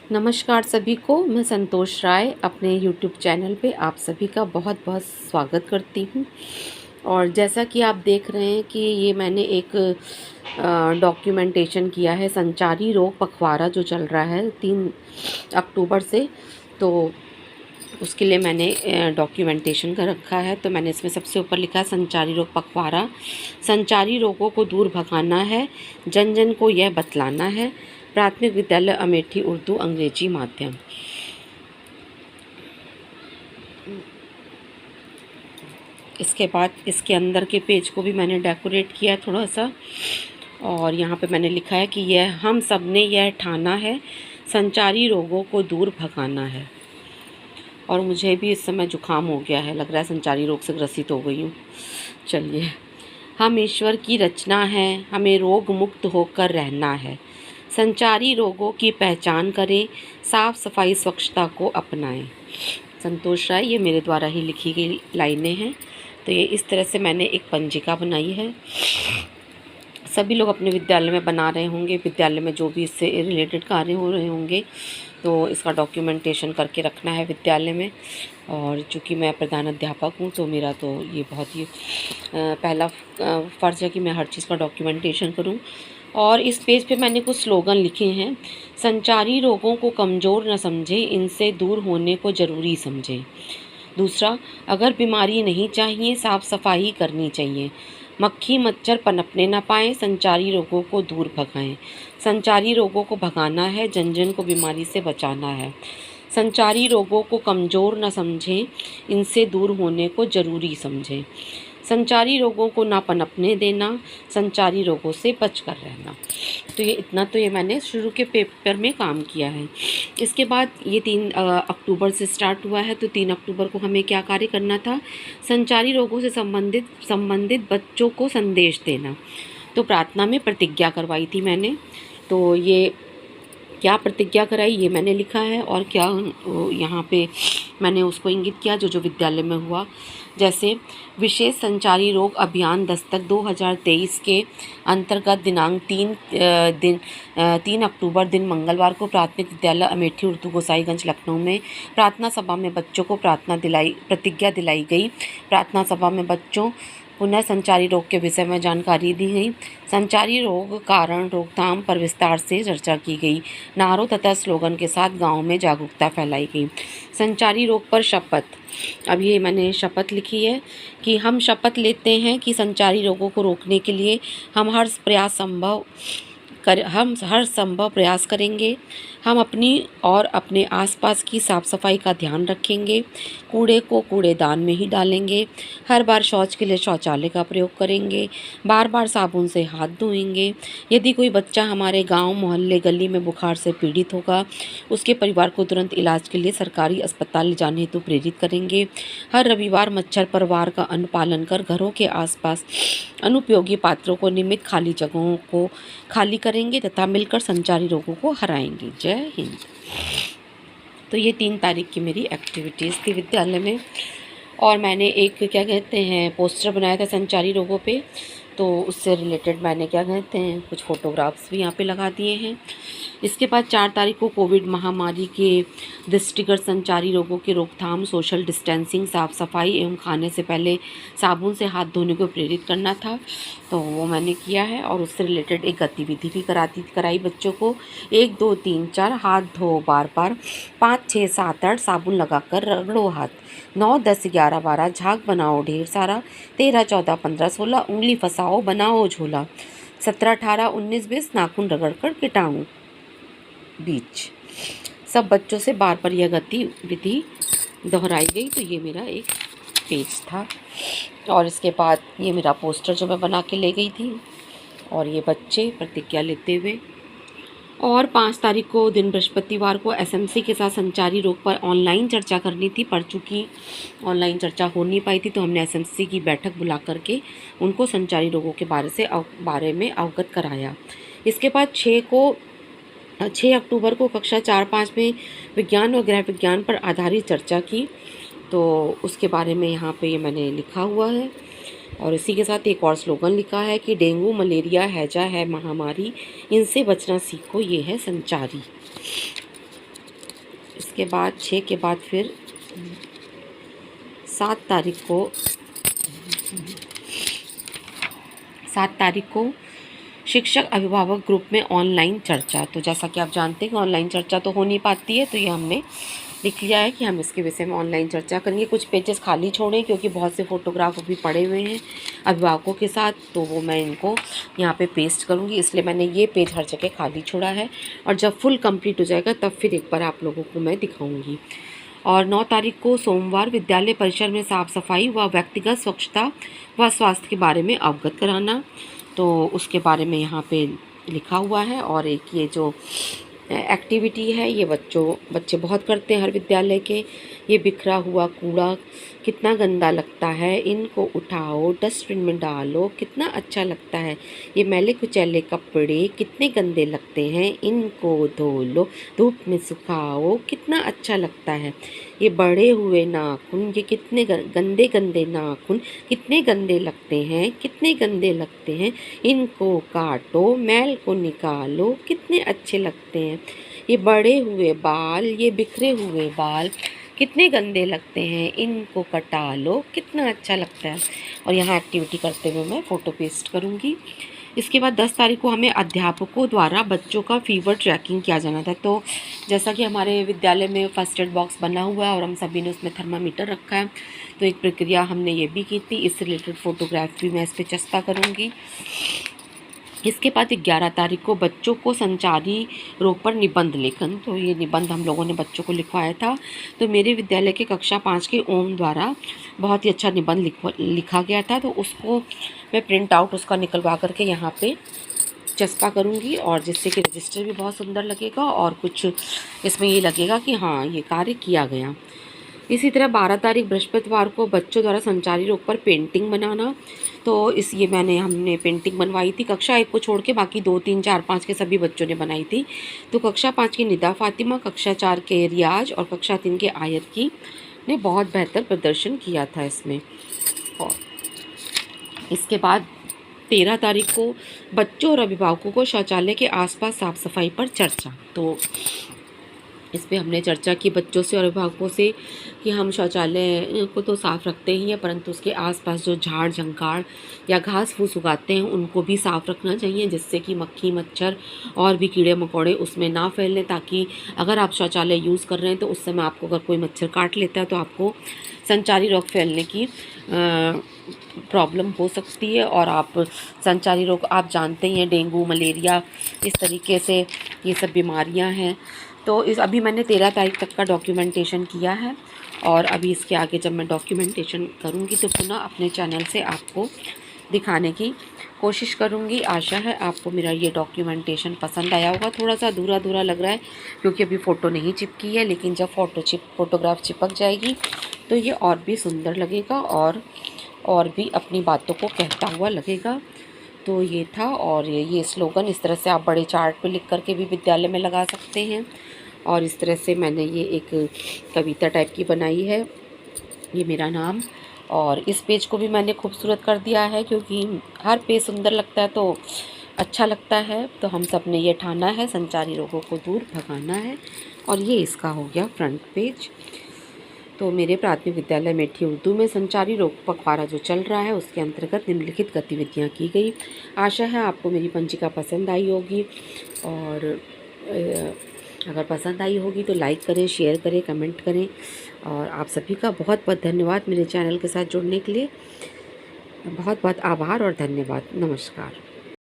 नमस्कार सभी को, मैं संतोष राय अपने यूट्यूब चैनल पे आप सभी का बहुत बहुत स्वागत करती हूँ। और जैसा कि आप देख रहे हैं कि ये मैंने एक डॉक्यूमेंटेशन किया है, संचारी रोग पखवाड़ा जो चल रहा है 3 अक्टूबर से, तो उसके लिए मैंने डॉक्यूमेंटेशन कर रखा है। तो मैंने इसमें सबसे ऊपर लिखा है संचारी रोग पखवाड़ा। संचारी रोगों को दूर भगाना है, जन जन को यह बतलाना है। प्राथमिक विद्यालय अमेठी, उर्दू अंग्रेजी माध्यम। इसके बाद इसके अंदर के पेज को भी मैंने डेकोरेट किया है थोड़ा सा, और यहाँ पे मैंने लिखा है कि यह हम सब ने यह ठाना है, संचारी रोगों को दूर भगाना है। और मुझे भी इस समय जुकाम हो गया है, लग रहा है संचारी रोग से ग्रसित हो गई हूँ। चलिए, हम ईश्वर की रचना है, हमें रोग मुक्त होकर रहना है। संचारी रोगों की पहचान करें, साफ सफाई स्वच्छता को अपनाएं। संतोष राय, ये मेरे द्वारा ही लिखी गई लाइनें हैं। तो ये इस तरह से मैंने एक पंजिका बनाई है। सभी लोग अपने विद्यालय में बना रहे होंगे, विद्यालय में जो भी इससे रिलेटेड कार्य हो रहे होंगे, तो इसका डॉक्यूमेंटेशन करके रखना है विद्यालय में। और चूँकि मैं प्रधान अध्यापक हूँ, तो मेरा तो ये बहुत ही पहला फ़र्ज़ है कि मैं हर चीज़ का डॉक्यूमेंटेशन करूँ। और इस पेज पे मैंने कुछ स्लोगन लिखे हैं। संचारी रोगों को कमज़ोर न समझें, इनसे दूर होने को ज़रूरी समझें। दूसरा, अगर बीमारी नहीं चाहिए, साफ़ सफाई करनी चाहिए। मक्खी मच्छर पनपने ना पाएँ, संचारी रोगों को दूर भगाएं। संचारी रोगों को भगाना है, जन जन को बीमारी से बचाना है। संचारी रोगों को कमज़ोर न समझें, इनसे दूर होने को ज़रूरी समझें। संचारी रोगों को ना पनपने देना, संचारी रोगों से बचकर रहना। तो ये मैंने शुरू के पेपर में काम किया है। इसके बाद ये 3 अक्टूबर से स्टार्ट हुआ है, तो 3 अक्टूबर को हमें क्या कार्य करना था? संचारी रोगों से संबंधित बच्चों को संदेश देना। तो प्रार्थना में प्रतिज्ञा करवाई थी मैंने। तो ये क्या प्रतिज्ञा कराई ये मैंने लिखा है, और क्या यहाँ पे मैंने उसको इंगित किया जो विद्यालय में हुआ। जैसे विशेष संचारी रोग अभियान दस्तक 2023 के अंतर्गत दिनांक 3 अक्टूबर दिन मंगलवार को प्राथमिक विद्यालय अमेठी, उर्दू गोसाईगंज, लखनऊ में प्रार्थना सभा में बच्चों को प्रतिज्ञा दिलाई गई। प्रार्थना सभा में बच्चों पुनः संचारी रोग के विषय में जानकारी दी गई। संचारी रोग कारण रोकथाम पर विस्तार से चर्चा की गई। नारों तथा स्लोगन के साथ गांव में जागरूकता फैलाई गई। संचारी रोग पर शपथ। अब ये मैंने शपथ लिखी है कि हम शपथ लेते हैं कि संचारी रोगों को रोकने के लिए हम हर संभव प्रयास करेंगे। हम अपनी और अपने आसपास की साफ़ सफाई का ध्यान रखेंगे। कूड़े को कूड़ेदान में ही डालेंगे। हर बार शौच के लिए शौचालय का प्रयोग करेंगे। बार बार साबुन से हाथ धोएंगे। यदि कोई बच्चा हमारे गांव, मोहल्ले, गली में बुखार से पीड़ित होगा, उसके परिवार को तुरंत इलाज के लिए सरकारी अस्पताल ले जाने हेतु प्रेरित करेंगे। हर रविवार मच्छर परवार का अनुपालन कर घरों के आसपास अनुपयोगी पात्रों को नियमित खाली जगहों को खाली करेंगे तथा मिलकर संचारी रोगों को हराएंगे। जय हिंद। तो ये 3 तारीख की मेरी एक्टिविटीज़ थी विद्यालय में। और मैंने एक क्या कहते हैं पोस्टर बनाया था संचारी रोगों पे, तो उससे रिलेटेड मैंने क्या कहते हैं कुछ फ़ोटोग्राफ्स भी यहाँ पे लगा दिए हैं। इसके बाद 4 तारीख को कोविड महामारी के दृष्टिगत संचारी रोगों की रोकथाम, सोशल डिस्टेंसिंग, साफ़ सफाई एवं खाने से पहले साबुन से हाथ धोने को प्रेरित करना था, तो वो मैंने किया है। और उससे रिलेटेड एक गतिविधि भी कराई बच्चों को। 1 2 3 4 हाथ धो बार बार, 5 6 7 8 साबुन लगाकर रगड़ो हाथ, 9 10 11 12 झाग बनाओ ढेर सारा, 13 14 15 16 उंगली फंसाओ बनाओ झोला, 17 18 19 20 नाखून रगड़कर कीटाणु बीच। सब बच्चों से बार बार यह गतिविधि दोहराई गई। तो ये मेरा एक पेज था। और इसके बाद ये मेरा पोस्टर जो मैं बना के ले गई थी, और ये बच्चे प्रतिज्ञा लेते हुए। और 5 तारीख को दिन बृहस्पतिवार को एसएमसी के साथ संचारी रोग पर ऑनलाइन चर्चा करनी थी, पर चूँकि ऑनलाइन चर्चा हो नहीं पाई थी, तो हमने एसएमसी की बैठक बुला करके उनको संचारी रोगों के बारे में अवगत कराया। इसके बाद 6 अक्टूबर को कक्षा 4-5 में विज्ञान और गृह विज्ञान पर आधारित चर्चा की, तो उसके बारे में यहाँ पे ये मैंने लिखा हुआ है। और इसी के साथ एक और स्लोगन लिखा है कि डेंगू, मलेरिया, हैजा है महामारी, इनसे बचना सीखो, ये है संचारी। इसके बाद 6 के बाद फिर 7 तारीख को 7 तारीख को शिक्षक अभिभावक ग्रुप में ऑनलाइन चर्चा। तो जैसा कि आप जानते हैं कि ऑनलाइन चर्चा तो हो नहीं पाती है, तो ये हमने लिख लिया है कि हम इसके विषय में ऑनलाइन चर्चा करेंगे। कुछ पेजेस खाली छोड़े क्योंकि बहुत से फ़ोटोग्राफ अभी पड़े हुए हैं अभिभावकों के साथ, तो वो मैं इनको यहाँ पे पेस्ट करूँगी, इसलिए मैंने ये पेज हर जगह खाली छोड़ा है। और जब फुल कंप्लीट हो जाएगा तब फिर एक बार आप लोगों को मैं दिखाऊँगी। और 9 तारीख को सोमवार विद्यालय परिसर में साफ़ सफाई व व्यक्तिगत स्वच्छता व स्वास्थ्य के बारे में अवगत कराना, तो उसके बारे में यहाँ पे लिखा हुआ है। और एक ये जो एक्टिविटी है ये बच्चे बहुत करते हैं हर विद्यालय के। ये बिखरा हुआ कूड़ा कितना गंदा लगता है, इनको उठाओ डस्टबिन में डालो, कितना अच्छा लगता है। ये मैले कुचैले कपड़े कितने गंदे लगते हैं, इनको धो लो, धूप में सुखाओ, कितना अच्छा लगता है। ये बड़े हुए नाखून, ये कितने गंदे गंदे नाखून कितने गंदे लगते हैं, कितने गंदे लगते हैं, इनको काटो, मैल को निकालो, कितने अच्छे लगते हैं। ये बड़े हुए बाल, ये बिखरे हुए बाल कितने गंदे लगते हैं, इनको कटा लो, कितना अच्छा लगता है। और यहाँ एक्टिविटी करते हुए मैं फ़ोटो पेस्ट करूँगी। इसके बाद 10 तारीख को हमें अध्यापकों द्वारा बच्चों का फीवर ट्रैकिंग किया जाना था। तो जैसा कि हमारे विद्यालय में फर्स्ट एड बॉक्स बना हुआ है और हम सभी ने उसमें थर्मामीटर रखा है, तो एक प्रक्रिया हमने ये भी की थी। इससे रिलेटेड फ़ोटोग्राफ भी मैं इस पर चस्पा करूँगी। इसके बाद 11 तारीख को बच्चों को संचारी रोग पर निबंध लेखन, तो ये निबंध हम लोगों ने बच्चों को लिखवाया था। तो मेरे विद्यालय के कक्षा 5 के ओम द्वारा बहुत ही अच्छा निबंध लिखा गया था, तो उसको मैं प्रिंट आउट उसका निकलवा करके यहाँ पे चस्पा करूँगी, और जिससे कि रजिस्टर भी बहुत सुंदर लगेगा और कुछ इसमें ये लगेगा कि हाँ ये कार्य किया गया। इसी तरह 12 तारीख बृहस्पतिवार को बच्चों द्वारा संचारी रोग पर पेंटिंग बनाना, तो हमने पेंटिंग बनवाई थी। कक्षा 1 को छोड़ के बाकी 2, 3, 4, 5 के सभी बच्चों ने बनाई थी। तो कक्षा 5 की निदा फातिमा, कक्षा 4 के रियाज और कक्षा 3 के आयत की ने बहुत बेहतर प्रदर्शन किया था इसमें। और इसके बाद 13 तारीख को बच्चों और अभिभावकों को शौचालय के आसपास साफ़ सफाई पर चर्चा। तो इस पर हमने चर्चा की बच्चों से और अभिभावकों से कि हम शौचालय को तो साफ़ रखते ही हैं, परंतु उसके आसपास जो झाड़ झंकाड़ या घास फूस उगाते हैं उनको भी साफ़ रखना चाहिए, जिससे कि मक्खी मच्छर और भी कीड़े मकोड़े उसमें ना फैलें, ताकि अगर आप शौचालय यूज़ कर रहे हैं तो उस समय आपको अगर कोई मच्छर काट लेता है तो आपको संचारी रोग फैलने की प्रॉब्लम हो सकती है। और आप संचारी रोग आप जानते ही हैं, डेंगू मलेरिया इस तरीके से ये सब बीमारियां हैं। तो अभी मैंने 13 तारीख तक का डॉक्यूमेंटेशन किया है, और अभी इसके आगे जब मैं डॉक्यूमेंटेशन करूँगी तो पुनः अपने चैनल से आपको दिखाने की कोशिश करूँगी। आशा है आपको मेरा ये डॉक्यूमेंटेशन पसंद आया होगा। थोड़ा सा अधूरा अधूरा लग रहा है क्योंकि अभी फ़ोटो नहीं चिपकी है, लेकिन जब फ़ोटोग्राफ चिपक जाएगी तो ये और भी सुंदर लगेगा और भी अपनी बातों को कहता हुआ लगेगा। तो ये था, और ये स्लोगन इस तरह से आप बड़े चार्ट पे लिख करके भी विद्यालय में लगा सकते हैं। और इस तरह से मैंने ये एक कविता टाइप की बनाई है, ये मेरा नाम। और इस पेज को भी मैंने खूबसूरत कर दिया है क्योंकि हर पेज सुंदर लगता है तो अच्छा लगता है। तो हम सब ने ये ठाना है संचारी रोगों को दूर भगाना है। और ये इसका हो गया फ्रंट पेज। तो मेरे प्राथमिक विद्यालय मेठी उर्दू में संचारी रोग पखवाड़ा जो चल रहा है उसके अंतर्गत निम्नलिखित गतिविधियां की गई। आशा है आपको मेरी पंजिका पसंद आई होगी, और अगर पसंद आई होगी तो लाइक करें, शेयर करें, कमेंट करें। और आप सभी का बहुत बहुत धन्यवाद मेरे चैनल के साथ जुड़ने के लिए। बहुत बहुत आभार और धन्यवाद। नमस्कार।